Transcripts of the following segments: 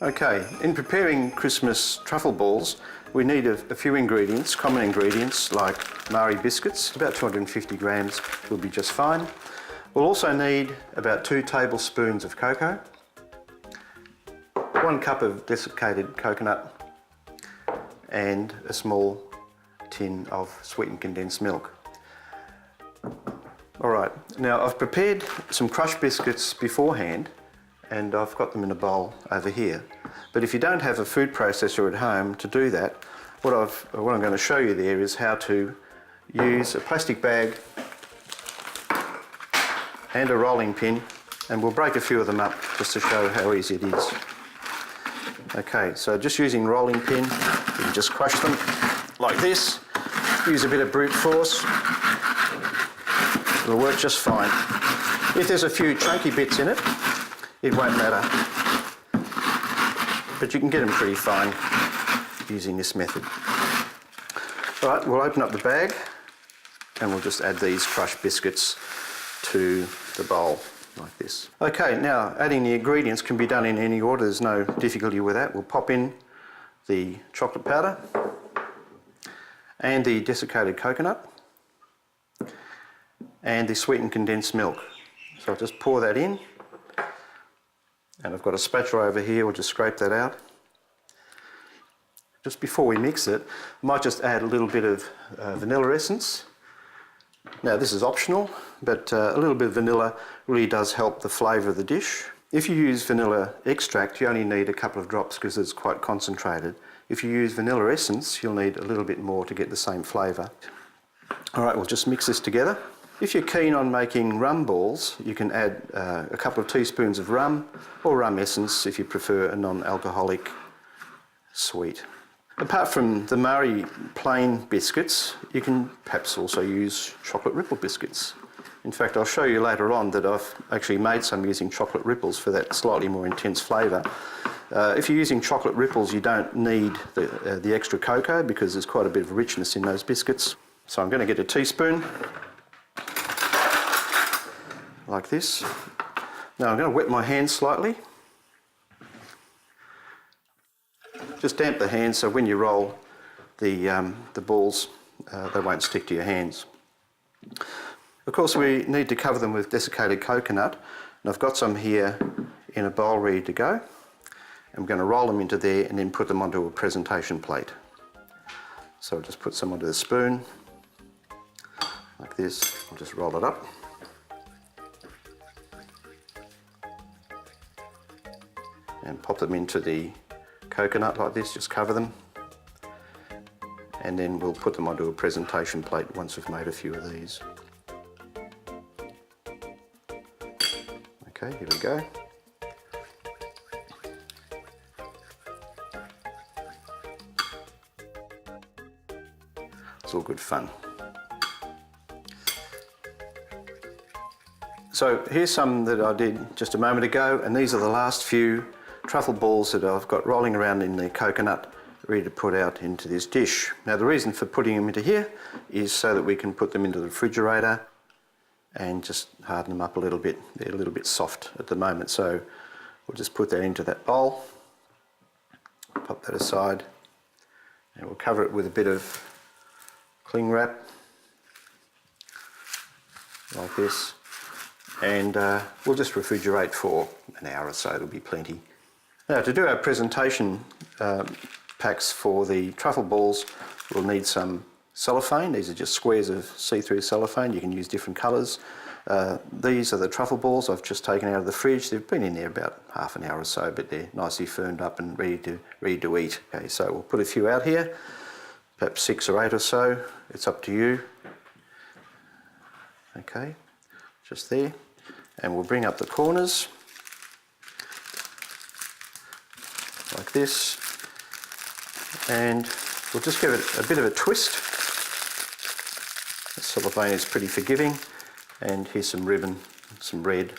Okay, in preparing Christmas truffle balls, we need a few ingredients, common ingredients like Marie biscuits. About 250 grams will be just fine. We'll also need about 2 tablespoons of cocoa, 1 cup of desiccated coconut, and a small tin of sweetened condensed milk. Alright, now I've prepared some crushed biscuits beforehand and I've got them in a bowl over here. But if you don't have a food processor at home to do that, what I'm going to show you there is how to use a plastic bag and a rolling pin, and we'll break a few of them up just to show how easy it is. Okay, so just using rolling pin, you can just crush them like this. Use a bit of brute force. It'll work just fine. If there's a few chunky bits in it, it won't matter. But you can get them pretty fine using this method. Alright, we'll open up the bag and we'll just add these crushed biscuits to the bowl like this. Okay, now adding the ingredients can be done in any order, there's no difficulty with that. We'll pop in the chocolate powder and the desiccated coconut and the sweetened condensed milk. So I'll just pour that in, and I've got a spatula over here, we'll just scrape that out. Just before we mix it, I might just add a little bit of vanilla essence. Now this is optional, but a little bit of vanilla really does help the flavour of the dish. If you use vanilla extract, you only need a couple of drops because it's quite concentrated. If you use vanilla essence, you'll need a little bit more to get the same flavour. Alright, we'll just mix this together. If you're keen on making rum balls, you can add a couple of teaspoons of rum or rum essence if you prefer a non-alcoholic sweet. Apart from the Marie plain biscuits, you can perhaps also use chocolate ripple biscuits. In fact, I'll show you later on that I've actually made some using chocolate ripples for that slightly more intense flavour. If you're using chocolate ripples, you don't need the extra cocoa because there's quite a bit of richness in those biscuits. So I'm going to get a teaspoon, like this. Now I'm going to wet my hands slightly. Just damp the hands so when you roll the balls, they won't stick to your hands. Of course, we need to cover them with desiccated coconut, and I've got some here in a bowl ready to go. I'm going to roll them into there and then put them onto a presentation plate. So I'll just put some onto the spoon, like this. I'll just roll it up. And pop them into the coconut like this, just cover them. And then we'll put them onto a presentation plate once we've made a few of these. Okay, here we go. It's all good fun. So here's some that I did just a moment ago, and these are the last few truffle balls that I've got rolling around in the coconut, ready to put out into this dish. Now the reason for putting them into here is so that we can put them into the refrigerator and just harden them up a little bit. They're a little bit soft at the moment, so we'll just put that into that bowl, pop that aside, and we'll cover it with a bit of cling wrap, like this, and we'll just refrigerate for an hour or so, it'll be plenty. Now to do our presentation packs for the truffle balls, we'll need some cellophane. These are just squares of see-through cellophane. You can use different colours. These are the truffle balls I've just taken out of the fridge. They've been in there about half an hour or so, but they're nicely firmed up and ready to eat. Okay, so we'll put a few out here, perhaps 6 or 8 or so. It's up to you. Okay, just there. And we'll bring up the corners like this, and we'll just give it a bit of a twist. The cellophane is pretty forgiving, and here's some ribbon, some red,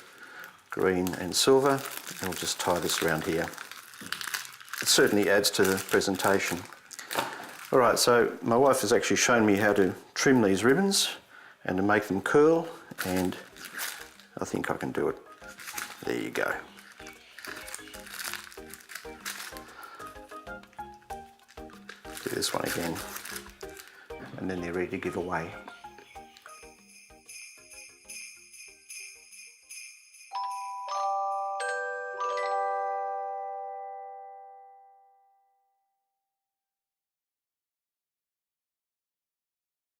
green and silver, and we'll just tie this around here. It certainly adds to the presentation. Alright, so my wife has actually shown me how to trim these ribbons and to make them curl, and I think I can do it. There you go. this one again, and then they're ready to give away.